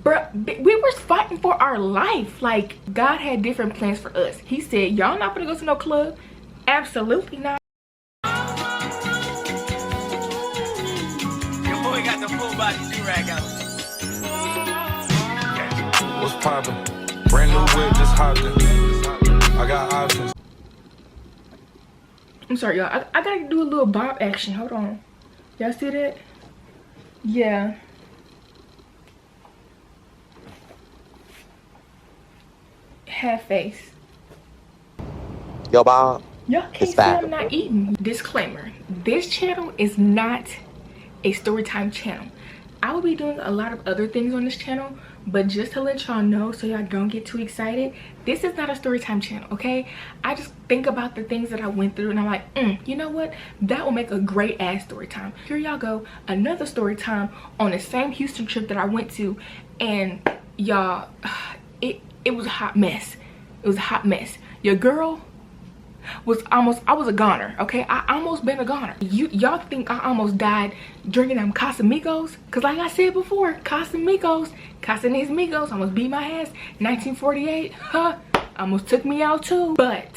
Bruh, we were fighting for our life. Like, God had different plans for us. He said, y'all not gonna go to no club. Absolutely not. Your boy got the full body do-rag out. What's poppin'? Brand new whip, just hopped in. I got options. I'm sorry, y'all. I gotta do a little bob action. Hold on. Y'all see that? Yeah. Half face. Yo, Bob. Y'all can't say I'm not eating. Disclaimer. This channel is not a storytime channel. I will be doing a lot of other things on this channel, but just to let y'all know so y'all don't get too excited, this is not a storytime channel, okay? I just think about the things that I went through and I'm like, you know what? That will make a great ass story time. Here y'all go, another story time on the same Houston trip that I went to, and y'all, it was a hot mess. It was a hot mess. Your girl was almost, I was a goner, okay? I almost been a goner. Y'all think I almost died drinking them Casamigos? Because like I said before, Casamigos almost beat my ass. 1948, huh? Almost took me out too. But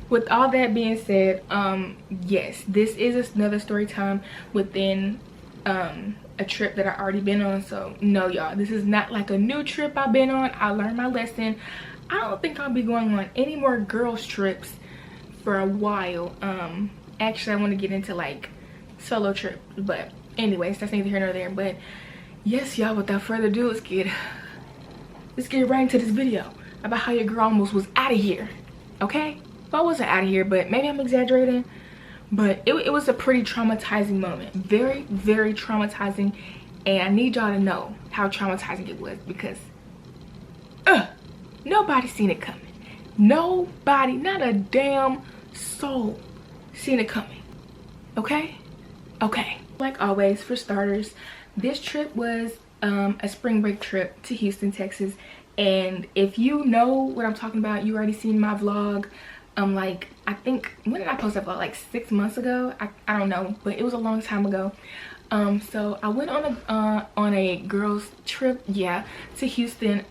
with all that being said, yes, this is another story time within a trip that I already been on. So no, y'all, this is not like a new trip I've been on. I learned my lesson. I don't think I'll be going on any more girls trips for a while. Actually, I want to get into like solo trips, but anyways, that's neither here nor there. But yes, y'all, without further ado, let's get right into this video about how your girl almost was out of here. Okay, well, I wasn't out of here, but maybe I'm exaggerating. But it was a pretty traumatizing moment, very, very traumatizing, and I need y'all to know how traumatizing it was, because nobody seen it coming. Nobody, not a damn soul seen it coming. Okay? Okay. Like always, for starters, this trip was a spring break trip to Houston, Texas. And if you know what I'm talking about, you already seen my vlog. Like, I think, when did I post that vlog? Like 6 months ago? I don't know, but it was a long time ago. So I went on a girls trip, yeah, to Houston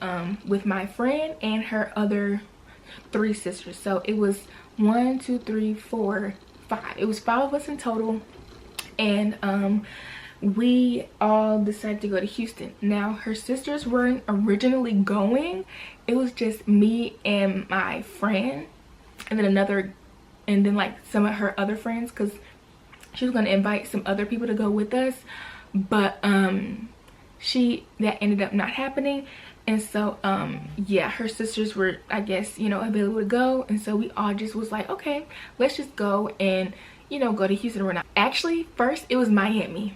with my friend and her other 3 sisters. So it was 1, 2, 3, 4, 5. It was 5 of us in total, and we all decided to go to Houston. Now, her sisters weren't originally going. It was just me and my friend, and then like some of her other friends, because she was going to invite some other people to go with us, but that ended up not happening. And so yeah, her sisters were, I guess, you know, available to go, and so we all just was like, okay, let's just go and, you know, go to Houston. We're not actually, first it was Miami,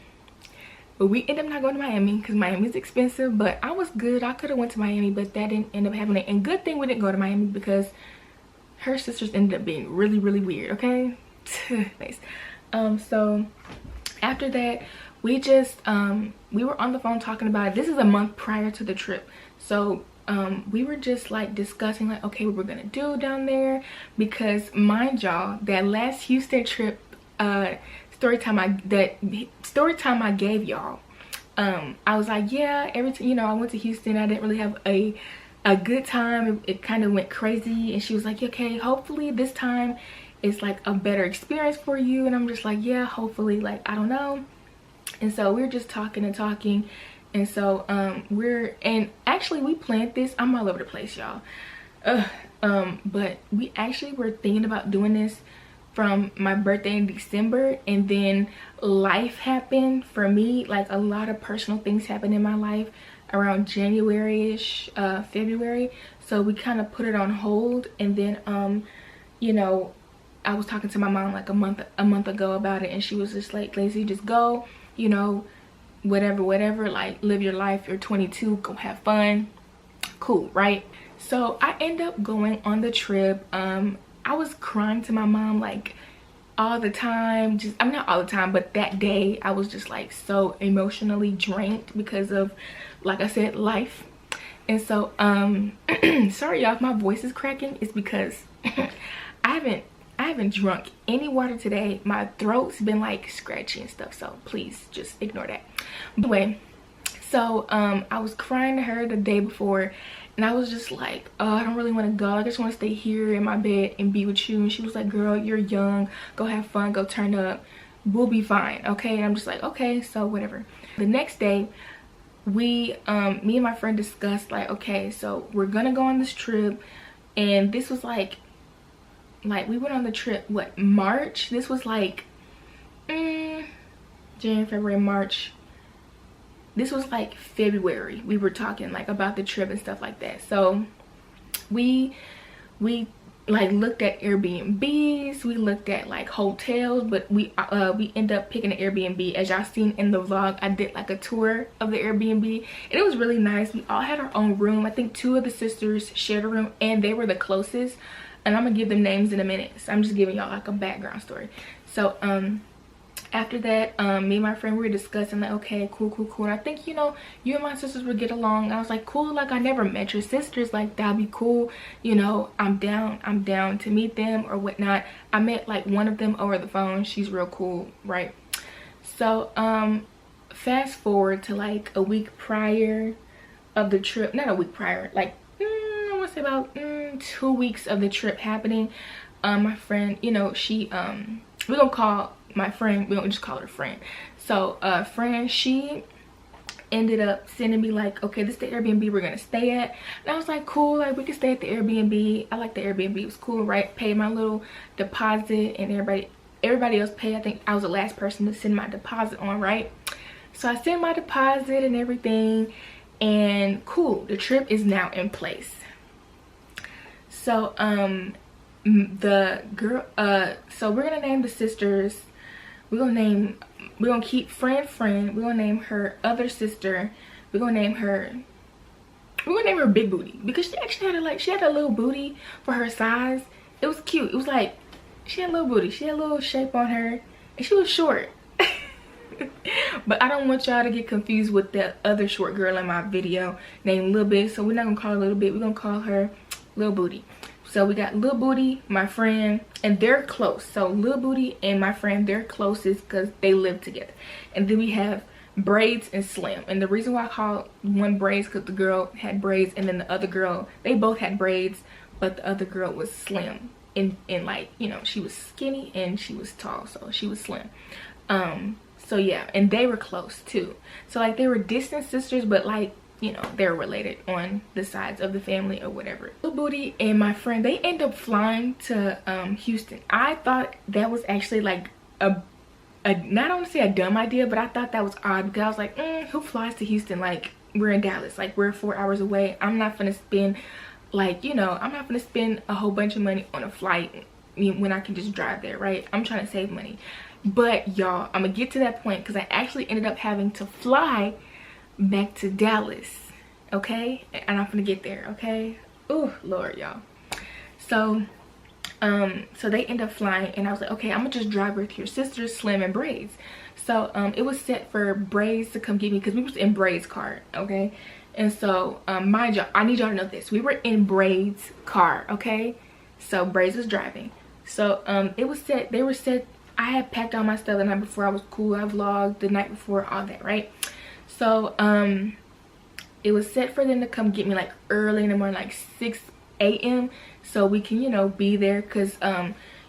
but we ended up not going to Miami because Miami's expensive. But I was good, I could have went to Miami, but that didn't end up happening. And good thing we didn't go to Miami, because her sisters ended up being really, really weird. Okay. Nice. So after that, we just we were on the phone talking about it. This is a month prior to the trip, so we were just like discussing like, okay, what we're gonna do down there, because mind y'all, that last Houston trip story time I gave y'all, I was like, yeah, every time, you know, I went to Houston, I didn't really have a good time. It kind of went crazy. And she was like, okay, hopefully this time it's like a better experience for you. And I'm just like, yeah, hopefully, like, I don't know. And so we're just talking and talking, and so and actually we planned this, I'm all over the place, y'all, but we actually were thinking about doing this from my birthday in December, and then life happened for me. Like, a lot of personal things happened in my life around January-ish, February, so we kind of put it on hold. And then you know, I was talking to my mom like a month ago about it, and she was just like, Lacey, just go, you know, whatever, like, live your life, you're 22, go have fun, cool, right? So I end up going on the trip. I was crying to my mom like all the time. I'm not all the time, but that day I was just like so emotionally drained because of, like I said, life. And so sorry y'all if my voice is cracking. It's because I haven't drunk any water today. My throat's been like scratchy and stuff, so please just ignore that. Anyway, So I was crying to her the day before, and I was just like, oh, I don't really want to go. I just want to stay here in my bed and be with you. And she was like, girl, you're young, go have fun, go turn up, we'll be fine, okay? And I'm just like, okay, so whatever. The next day, me and my friend discussed, like, okay, so we're gonna go on this trip. And this was like we went on the trip, what, March? This was like January, February, March. This was like February. We were talking like about the trip and stuff like that. So we like looked at Airbnbs, we looked at like hotels, but we end up picking an Airbnb. As y'all seen in the vlog, I did like a tour of the Airbnb, and it was really nice. We all had our own room. I think 2 of the sisters shared a room, and they were the closest, and I'm gonna give them names in a minute. So I'm just giving y'all like a background story. So after that, me and my friend, we were discussing like, okay, cool. And I think, you know, you and my sisters would get along. I was like, cool, like I never met your sisters, like that'd be cool, you know. I'm down to meet them or whatnot. I met like one of them over the phone. She's real cool, right? So fast forward to like a week prior of the trip, not a week prior, like I want to say about 2 weeks of the trip happening. My friend, you know, she we're gonna call my friend, we don't just call her friend. So friend, she ended up sending me like, okay, this is the Airbnb we're gonna stay at. And I was like, cool, like we can stay at the Airbnb. I like the Airbnb, it was cool, right? Paid my little deposit, and everybody else paid. I think I was the last person to send my deposit on, right? So I sent my deposit and everything, and cool, the trip is now in place. So the girl, so we're gonna name the sisters. We're gonna keep friend. We're gonna name her other sister. We're gonna name her Big Booty, because she actually had she had a little booty for her size. It was cute. It was like she had a little booty. She had a little shape on her, and she was short. But I don't want y'all to get confused with the other short girl in my video named Lil Big. So we're not gonna call her Little Big. We're gonna call her Lil Booty. So we got Lil Booty, my friend, and they're close. So Lil Booty and my friend, they're closest because they live together. And then we have Braids and Slim. And the reason why I call one Braids, because the girl had braids, and then the other girl, they both had braids, but the other girl was slim. And like, you know, she was skinny and she was tall, so she was slim. So yeah, and they were close too. So like they were distant sisters, but like, you know, they're related on the sides of the family or whatever. Lil Booty and my friend, they end up flying to Houston. I thought that was actually like not want to say a dumb idea, but I thought that was odd, because I was like, who flies to Houston? Like, we're in Dallas, like we're 4 hours away. I'm not gonna spend, like, you know, I'm not gonna spend a whole bunch of money on a flight when I can just drive there, right? I'm trying to save money. But y'all, I'm gonna get to that point, because I actually ended up having to fly back to Dallas, okay? And I'm gonna get there, okay? Oh Lord, y'all. So so they end up flying, and I was like, okay, I'm gonna just drive with your sisters, Slim and Braids. So it was set for Braids to come get me, because we was in Braids' car, okay? And so mind y'all, I need y'all to know this, we were in Braids' car, okay? So Braids was driving. So it was set, they were set, I had packed all my stuff the night before. I was cool, I vlogged the night before, all that, right? So it was set for them to come get me like early in the morning, like 6 a.m. so we can, you know, be there, because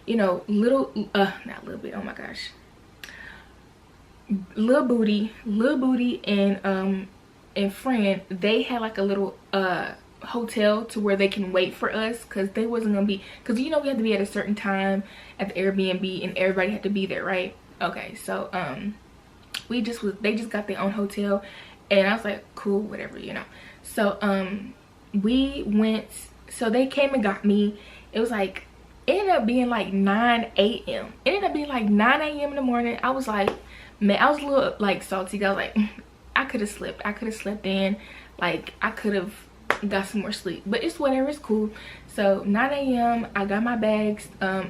you know, not Little Bit, oh my gosh, Lil Booty and friend, they had like a little hotel to where they can wait for us, because they wasn't gonna be, because you know we had to be at a certain time at the Airbnb and everybody had to be there, right? Okay, so they just got their own hotel, and I was like, cool, whatever, you know. So we went, so they came and got me. It was like, it ended up being like 9 a.m. It ended up being like 9 a.m. in the morning. I was like, man, I was a little like salty. I was like, I could have slept in, like I could have got some more sleep, but it's whatever, it's cool. So 9 a.m. I got my bags.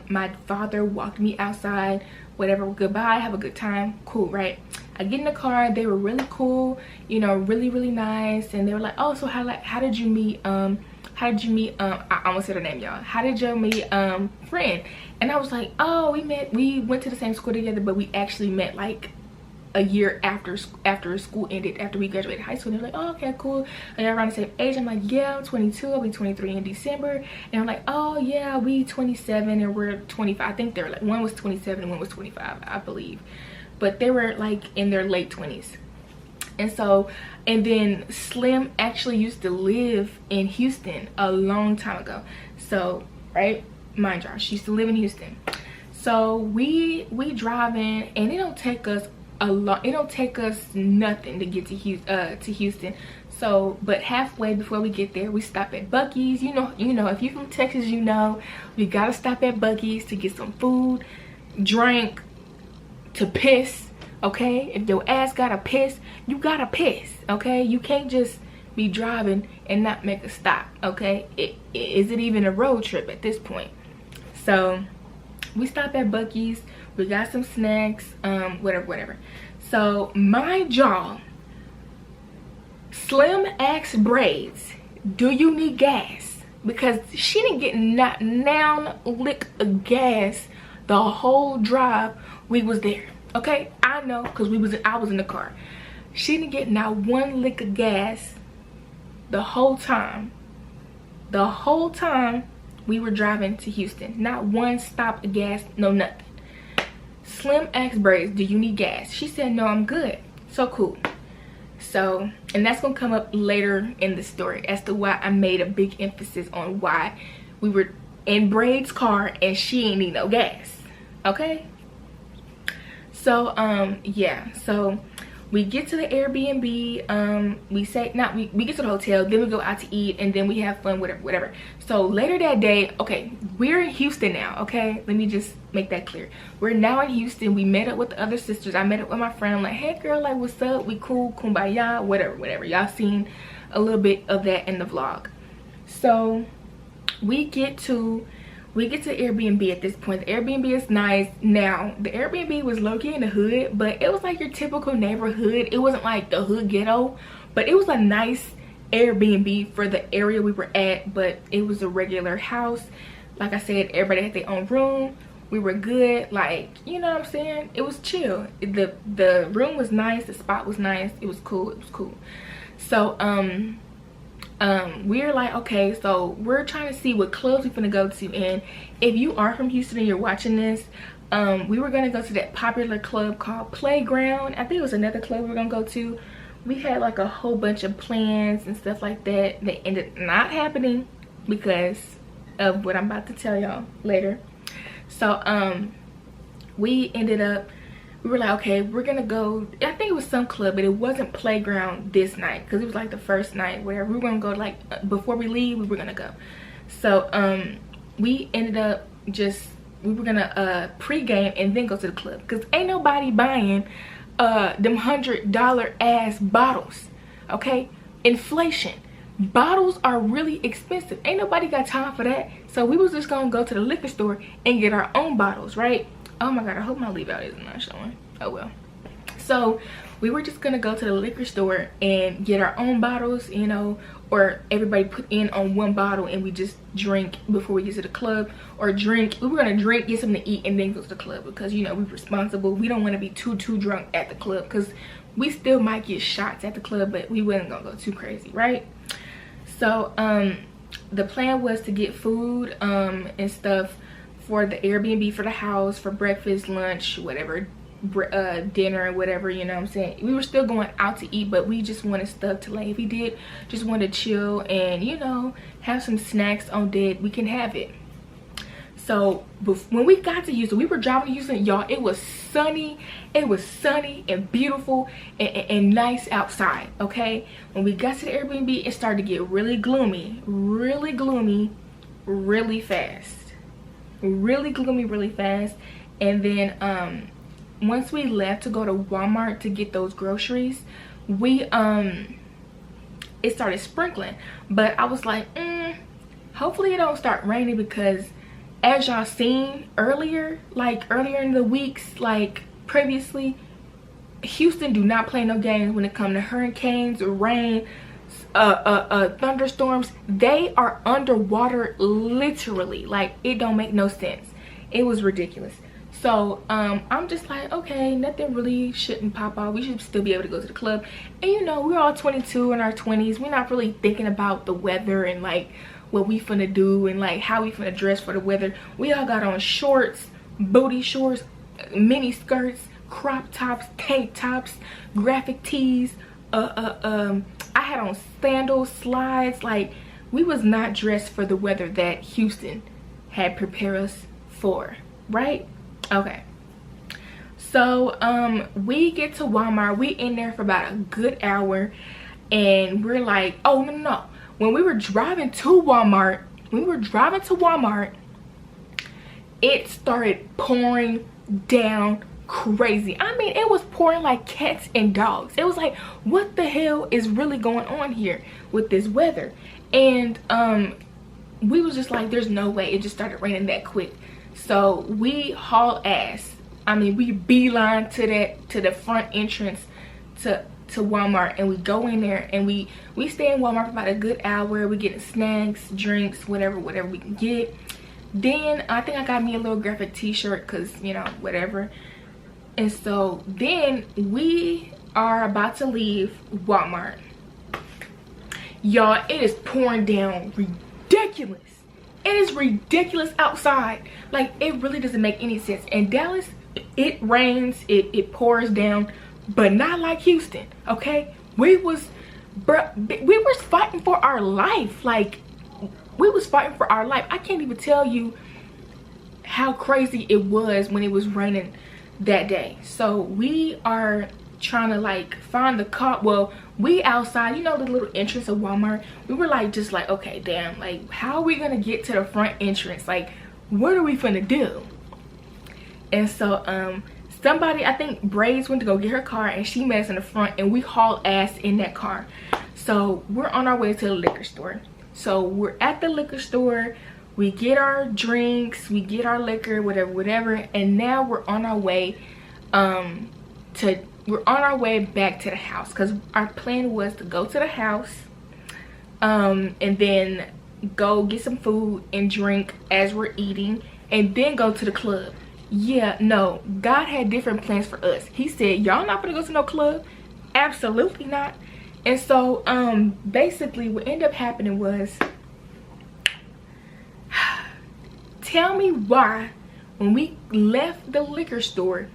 My father walked me outside, whatever, goodbye, have a good time, cool, right? I get in the car, they were really cool, you know, really nice, and they were like, oh, so how did you meet I almost said her name, y'all. How did you meet friend? And I was like, oh, we went to the same school together, but we actually met like a year after school ended, after we graduated high school. And they're like, oh, okay, cool. And they're around the same age. I'm like, yeah, I'm 22. I'll be 23 in December. And I'm like, oh yeah, we 27 and we're 25. I think they're like, one was 27 and one was 25, I believe. But they were like in their late 20s. And so, and then Slim actually used to live in Houston a long time ago. So, right, mind you, she used to live in Houston. So we driving, and it don't take us a lot. It don't take us nothing to get to Houston. So, but halfway before we get there, we stop at Buc-ee's. You know, if you're from Texas, you know we gotta stop at Buc-ee's to get some food, drink, to piss. Okay, if your ass gotta piss, you gotta piss. Okay, you can't just be driving and not make a stop. Okay, is it even a road trip at this point? So we stopped at Buc-ee's, we got some snacks, whatever. So mind y'all, Slim asked Braids, do you need gas? Because she didn't get not now lick of gas the whole drive we was there. Okay, I know, because I was in the car. She didn't get not one lick of gas the whole time. The whole time we were driving to Houston. Not one stop of gas, no nothing. Slim asked Braids, do you need gas? She said, no, I'm good. So cool. So, and that's gonna come up later in the story as to why I made a big emphasis on why we were in Braids' car and she ain't need no gas. Okay? So, yeah. So we get to the Airbnb, we get to the hotel, then we go out to eat, and then we have fun, whatever. So later that day, okay, we're in Houston now. Okay, let me just make that clear. We're now in Houston. We met up with the other sisters. I met up with my friend. I'm like, hey girl, like, what's up? We cool, kumbaya, whatever. Y'all seen a little bit of that in the vlog. So we get to Airbnb at this point. The Airbnb is nice. Now, the Airbnb was low-key in the hood, but it was like your typical neighborhood. It wasn't like the hood ghetto, but it was a nice Airbnb for the area we were at, but it was a regular house. Like I said, everybody had their own room. We were good, like, you know what I'm saying? It was chill. The room was nice, the spot was nice, it was cool. So, we're like, okay, so we're trying to see what clubs we're gonna go to. And if you are from Houston and you're watching this, we were gonna go to that popular club called Playground. I think it was another club we were gonna go to. We had like a whole bunch of plans and stuff like that that ended not happening because of what I'm about to tell y'all later. So we ended up, we were like, okay, we're gonna go, I think it was some club, but it wasn't Playground this night because it was like the first night where we were gonna go, like before we leave, we were gonna go. So we ended up we were gonna pregame and then go to the club because ain't nobody buying them $100 ass bottles. Okay, inflation, bottles are really expensive. Ain't nobody got time for that. So we was just gonna go to the liquor store and get our own bottles, right? Oh my god, I hope my leave out isn't not showing. Oh well. So we were just gonna go to the liquor store and get our own bottles, you know, or everybody put in on one bottle and we just drink before we get to the club. Or drink, we were gonna drink, get something to eat, and then go to the club because, you know, we're responsible. We don't want to be too drunk at the club because we still might get shots at the club, but we wasn't gonna go too crazy, right? So the plan was to get food and stuff for the Airbnb, for the house, for breakfast, lunch, whatever, dinner, whatever, you know what I'm saying? We were still going out to eat, but we just wanted stuff to, like, if we did just want to chill and, you know, have some snacks on deck, we can have it. So when we got to Houston, we were driving to Houston, y'all, it was sunny and beautiful and nice outside. Okay, when we got to the Airbnb, it started to get really gloomy really fast. And then once we left to go to Walmart to get those groceries, we it started sprinkling, but I was like, hopefully it don't start raining because as y'all seen earlier, like earlier in the weeks, like previously, Houston do not play no games when it comes to hurricanes, rain, thunderstorms. They are underwater literally, like it don't make no sense. It was ridiculous. So I'm just like, okay, nothing really shouldn't pop off. We should still be able to go to the club. And you know, we're all 22 in our 20s. We're not really thinking about the weather and like what we finna do and like how we finna dress for the weather. We all got on shorts, booty shorts, mini skirts, crop tops, tank tops, graphic tees. I had on sandals, slides. Like, we was not dressed for the weather that Houston had prepared us for, right? Okay. So we get to Walmart. We in there for about a good hour, and we're like, oh no. When we were driving to Walmart, it started pouring down crazy. I mean, it was pouring like cats and dogs. It was like, what the hell is really going on here with this weather? And we was just like, there's no way. It just started raining that quick. So we haul ass. I mean, we beeline to the front entrance to Walmart, and we go in there, and we stay in Walmart for about a good hour. We getting snacks, drinks, whatever we can get. Then I think I got me a little graphic t-shirt because, you know, whatever. And so then we are about to leave Walmart. Y'all, it is pouring down ridiculous. It is ridiculous outside. Like, it really doesn't make any sense. In Dallas, it rains, it pours down, but not like Houston, okay? We was fighting for our life. Like, we was fighting for our life. I can't even tell you how crazy it was when it was raining that day. So we are trying to like find the car. Well, we outside, you know, the little entrance of Walmart. We were like, just like, okay, damn, like, how are we gonna get to the front entrance? Like, what are we finna do? And so somebody, I think Braids, went to go get her car, and she met us in the front, and we haul ass in that car. So we're on our way to the liquor store. So we're at the liquor store, we get our drinks, we get our liquor, whatever, and now we're on our way back to the house, because our plan was to go to the house and then go get some food and drink as we're eating, and then go to the club. Yeah, no, God had different plans for us. He said, y'all not gonna go to no club? Absolutely not. And so basically what ended up happening was, tell me why when we left the liquor store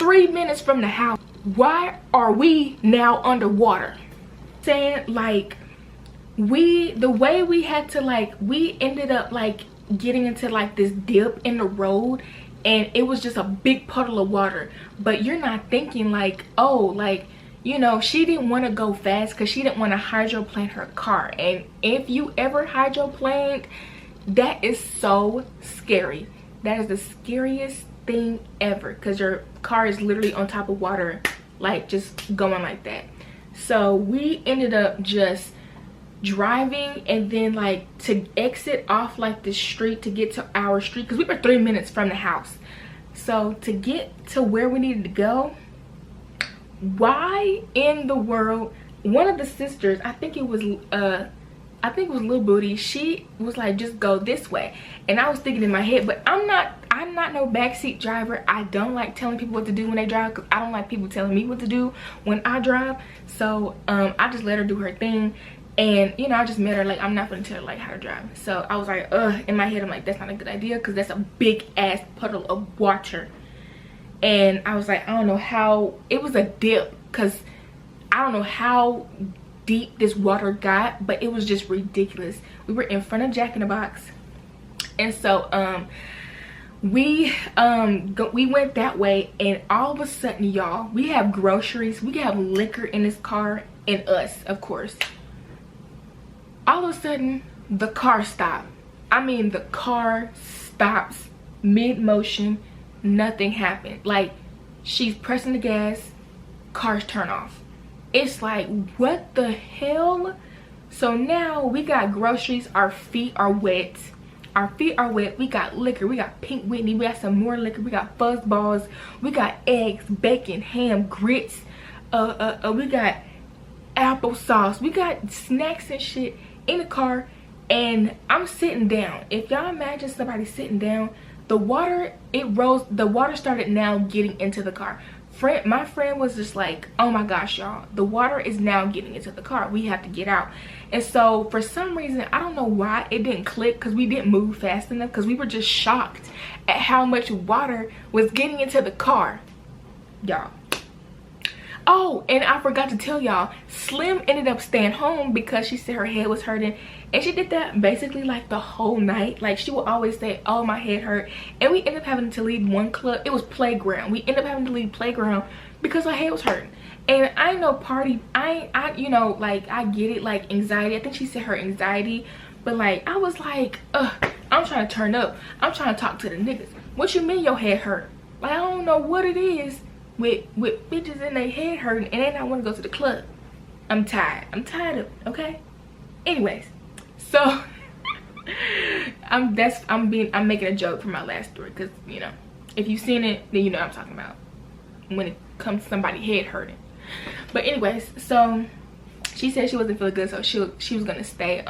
3 minutes from the house, why are we now underwater? Saying, like, the way we had to, like, we ended up like getting into like this dip in the road, and it was just a big puddle of water. But you're not thinking like, oh, like, you know, she didn't want to go fast because she didn't want to hydroplane her car. And if you ever hydroplaned, that is so scary. That is the scariest thing ever, because your car is literally on top of water, like just going like that. So we ended up just driving, and then like to exit off like the street to get to our street, because we were 3 minutes from the house. So to get to where we needed to go, why in the world, one of the sisters, I think it was Lil Booty, she was like, just go this way. And I was thinking in my head, but I'm not no backseat driver. I don't like telling people what to do when they drive, because I don't like people telling me what to do when I drive. So I just let her do her thing. And you know, I just met her, like, I'm not gonna tell her like how to drive. So I was like, ugh, in my head I'm like, that's not a good idea, because that's a big ass puddle of water. And I was like, I don't know how, it was a dip, because I don't know how deep this water got, but it was just ridiculous. We were in front of Jack in the Box, and so we went that way, and all of a sudden, y'all, we have groceries, we have liquor in this car, and us, of course. All of a sudden, the car stopped. I mean, the car stops mid-motion. Nothing happened. Like, she's pressing the gas, cars turn off. It's like, what the hell? So now we got groceries, our feet are wet. We got liquor, we got Pink Whitney, we got some more liquor, we got fuzz balls, we got eggs, bacon, ham, grits, we got applesauce, we got snacks and shit in the car. And I'm sitting down. If y'all imagine somebody sitting down, the water, it rose, the water started now getting into the car. My friend was just like, oh my gosh, y'all, the water is now getting into the car, we have to get out. And so for some reason, I don't know why it didn't click, because we didn't move fast enough, because we were just shocked at how much water was getting into the car, y'all. Oh, and I forgot to tell y'all, Slim ended up staying home because she said her head was hurting, and she did that basically like the whole night. Like, she would always say, oh, my head hurt. And we ended up having to leave one club. It was playground. We ended up having to leave playground because her head was hurting. And I know party, I you know, like, I get it, like anxiety. I think she said her anxiety, but like, I was like, I'm trying to turn up, I'm trying to talk to the niggas. What you mean your head hurt? Like, I don't know what it is with bitches in their head hurting and they not want to go to the club. I'm tired of it, okay? Anyways, so I'm making a joke for my last story, because, you know, if you've seen it, then you know what I'm talking about when it comes to somebody head hurting. But anyways, so she said she wasn't feeling good, so she was gonna stay.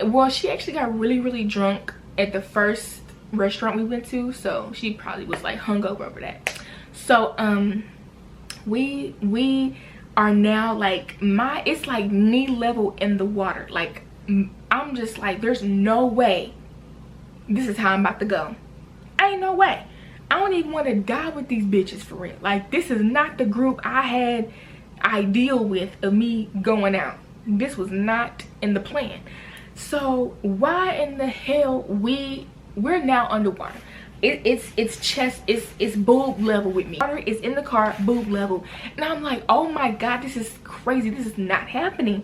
Well, she actually got really drunk at the first restaurant we went to, so she probably was like hungover over that. So we are now like, it's like knee level in the water. Like, I'm just like, there's no way this is how I'm about to go. Ain't no way. I don't even want to die with these bitches, for real. Like, this is not the group I deal with of me going out. This was not in the plan. So why in the hell we're now underwater? It's chest, it's boob level with me. Water is in the car, boob level, and I'm like, oh my god, this is crazy, this is not happening.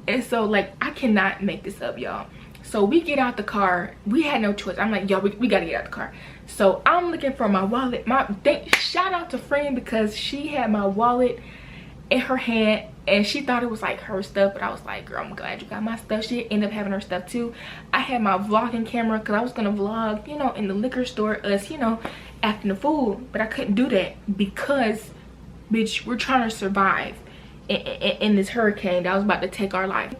And so like, I cannot make this up, y'all. So we get out the car, we had no choice. I'm like, y'all, we gotta get out the car. So I'm looking for my wallet. Shout out to friend, because she had my wallet in her hand and she thought it was like her stuff, but I was like, girl, I'm glad you got my stuff. She ended up having her stuff too. I had my vlogging camera because I was gonna vlog, you know, in the liquor store, us, you know, acting a fool, but I couldn't do that because, bitch, we're trying to survive in this hurricane that was about to take our life.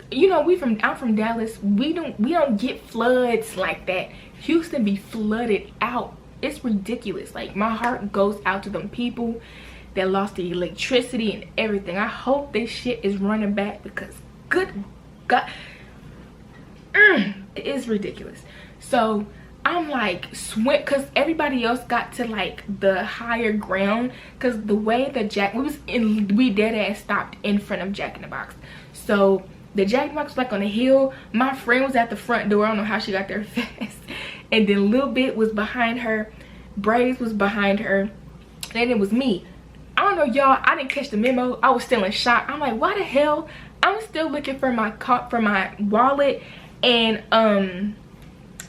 You know, I'm from Dallas. We don't get floods like that. Houston be flooded out. It's ridiculous. Like, my heart goes out to them people that lost the electricity and everything. I hope this shit is running back, because good god, it is ridiculous. So I'm like, swim, because everybody else got to like the higher ground, because the way the we dead ass stopped in front of Jack in the Box. So the Jack in the Box was like on a hill. My friend was at the front door. I don't know how she got there fast. And then Lil Bit was behind her, Braids was behind her, and it was me. I don't know, y'all, I didn't catch the memo. I was still in shock. I'm like, why the hell? I'm still looking for my wallet, and I'm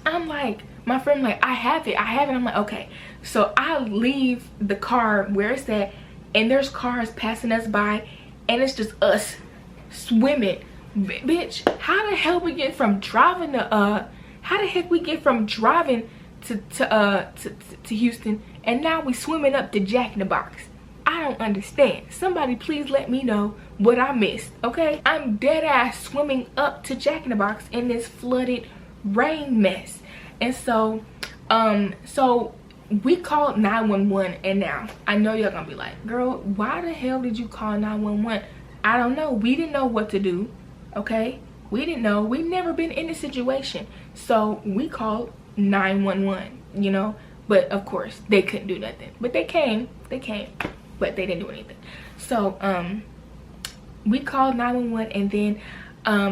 like, my friend like, I have it. I'm like, okay. So I leave the car where it's at, and there's cars passing us by, and it's just us swimming. Bitch, how the hell we get from driving to how the heck we get from driving to Houston, and now we swimming up to Jack in the Box? I don't understand. Somebody please let me know what I missed, okay? I'm dead ass swimming up to Jack in the Box in this flooded rain mess. And so so we called 911, and now I know y'all gonna be like, girl, why the hell did you call 911? I don't know. We didn't know what to do, okay? We didn't know. We've never been in this situation. So we called 911, you know? But of course, they couldn't do nothing. But they came, but they didn't do anything. So we called 911, and then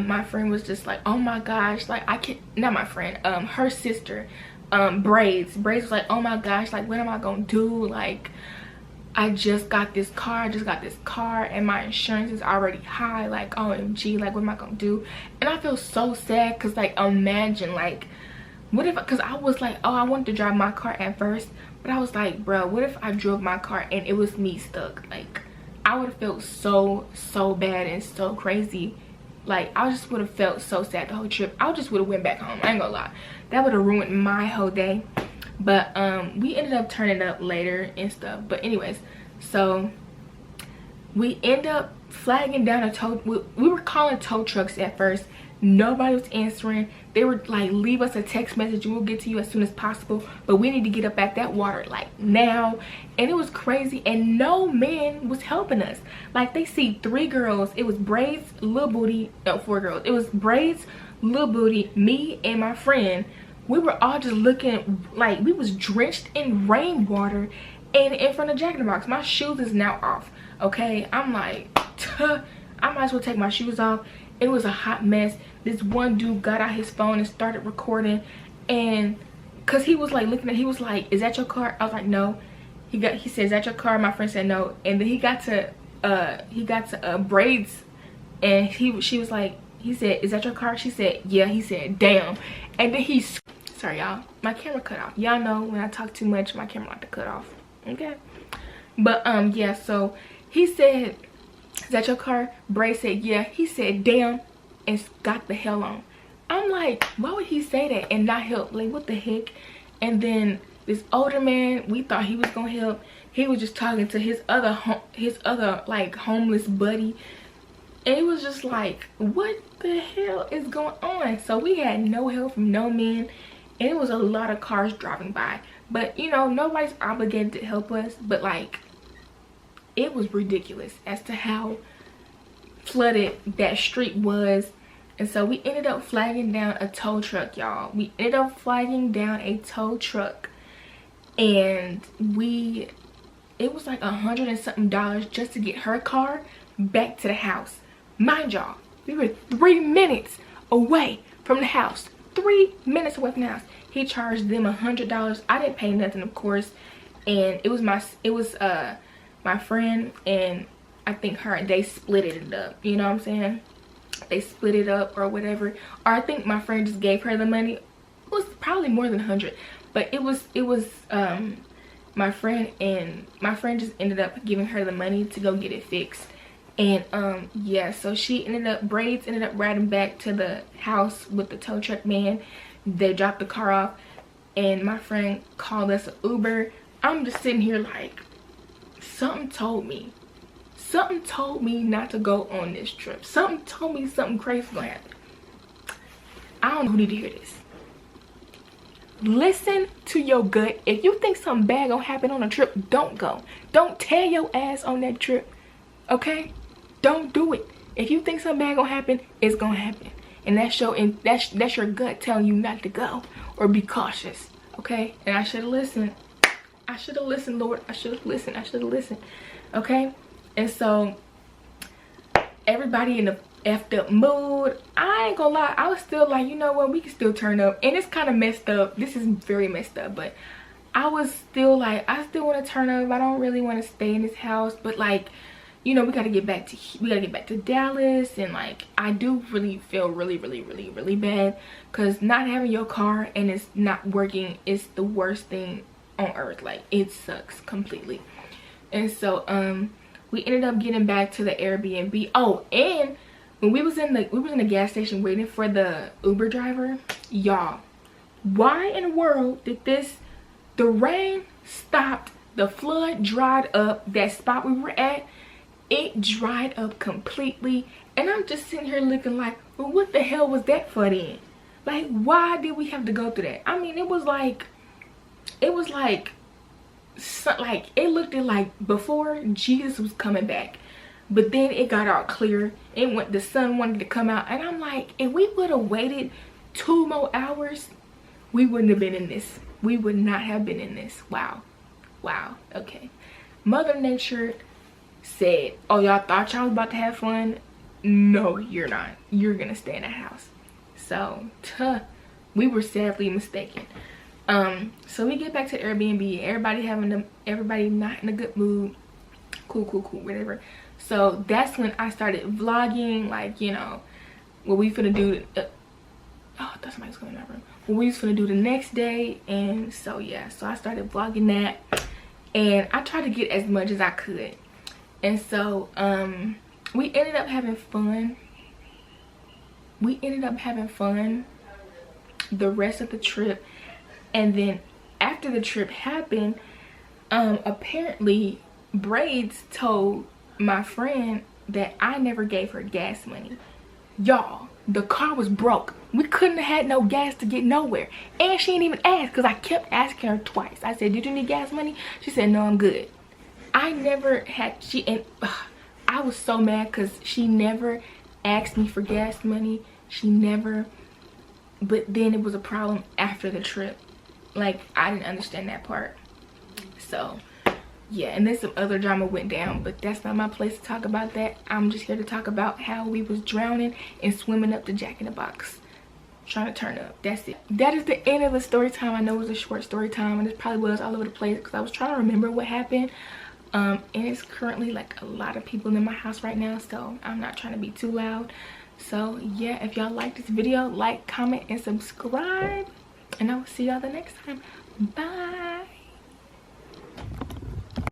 my friend was just like, oh my gosh, like, I can't, not my friend, her sister, Braids was like, oh my gosh, like, what am I gonna do? Like, I just got this car, and my insurance is already high. Like, OMG, like, what am I gonna do? And I feel so sad, because like, imagine, like, what if, because I was like, oh, I wanted to drive my car at first, but I was like, bro, what if I drove my car and it was me stuck? Like, I would have felt so bad and so crazy. Like, I just would have felt so sad the whole trip. I just would have went back home. I ain't gonna lie, that would have ruined my whole day. But we ended up turning up later and stuff. But anyways, so we end up flagging down a tow. We were calling tow trucks at first. Nobody was answering. They were like, leave us a text message and we'll get to you as soon as possible, but we need to get up at that water like now. And it was crazy, and no man was helping us. Like, they see 3 girls. It was Braids, Lil Booty, no, 4 girls. It was Braids, Lil Booty, me, and my friend. We were all just looking like we was drenched in rainwater and in front of Jack in the Box. My shoes is now off, okay? I'm like, I might as well take my shoes off. It was a hot mess. This one dude got out his phone and started recording, and cause he was like looking at, he was like, is that your car? I was like, no. He said, is that your car? My friend said no. And then he got to Braids, and she was like, he said, is that your car? She said, yeah. He said, damn. And then he, sorry y'all, my camera cut off. Y'all know when I talk too much, my camera like to cut off, okay? But yeah, so he said, is that your car? Bray said, yeah. He said, damn, and got the hell on. I'm like, why would he say that and not help? Like, what the heck? And then this older man, we thought he was gonna help. He was just talking to his other like homeless buddy. And it was just like, what the hell is going on? So we had no help from no man, and it was a lot of cars driving by. But you know, nobody's obligated to help us, but like, it was ridiculous as to how flooded that street was. And so we ended up flagging down a tow truck, y'all. We ended up flagging down a tow truck, and it was like $100 and something just to get her car back to the house. Mind y'all, we were 3 minutes away from the house. 3 minutes away from the house. He charged them $100. I didn't pay nothing, of course. And it was my friend and I think her, they split it up, you know what I'm saying? They split it up or whatever. Or I think my friend just gave her the money. It was probably more than 100, but it was my friend, and my friend just ended up giving her the money to go get it fixed. And yeah, so Braids ended up riding back to the house with the tow truck man. They dropped the car off, and my friend called us an Uber. I'm just sitting here like, something told me not to go on this trip. Something told me something crazy gonna happen. I don't know who need to hear this. Listen to your gut. If you think something bad gonna happen on a trip, don't go. Don't tear your ass on that trip, okay? Don't do it. If you think something bad gonna happen, it's gonna happen, and that's your gut telling you not to go or be cautious, okay? And I should have listened. I should have listened, Lord. I should have listened. Okay? And so everybody in the effed up mood. I ain't gonna lie, I was still like, you know what, we can still turn up. And it's kind of messed up. This is very messed up, but I was still like, I still want to turn up. I don't really want to stay in this house, but like, you know, we gotta get back to Dallas. And like, I do really feel really bad, because not having your car and it's not working is the worst thing on earth. Like, it sucks completely. And so we ended up getting back to the Airbnb. Oh, and when we was in the gas station waiting for the Uber driver, y'all, why in the world did the rain stopped, the flood dried up, that spot we were at, it dried up completely. And I'm just sitting here looking like, well, what the hell was that for then? Like, why did we have to go through that? I mean, it looked like before Jesus was coming back, but then it got all clear. The sun wanted to come out, and I'm like, if we would have waited 2 more hours, we wouldn't have been in this. We would not have been in this. Wow. Okay. Mother Nature said, oh, y'all thought y'all was about to have fun? No, you're not. You're gonna stay in the house. So we were sadly mistaken. So we get back to Airbnb. Everybody not in a good mood. Cool, whatever. So that's when I started vlogging, like, you know, what we finna do. Oh, I thought somebody was coming in my room. What we was finna do the next day. And so yeah, so I started vlogging that, and I tried to get as much as I could. And so we ended up having fun. The rest of the trip. And then after the trip happened, apparently Braids told my friend that I never gave her gas money. Y'all, the car was broke. We couldn't have had no gas to get nowhere. And she didn't even ask, because I kept asking her twice. I said, did you need gas money? She said, no, I'm good. I never had, I was so mad because she never asked me for gas money. She never, but then it was a problem after the trip. Like, I didn't understand that part. So yeah, and then some other drama went down, but that's not my place to talk about that. I'm just here to talk about how we was drowning and swimming up the Jack in the Box, trying to turn up. That's it. That is the end of the story time. I know it was a short story time, and it probably was all over the place because I was trying to remember what happened. And it's currently like a lot of people in my house right now, so I'm not trying to be too loud. So yeah, if y'all like this video, like, comment, and subscribe, and I will see y'all the next time. Bye.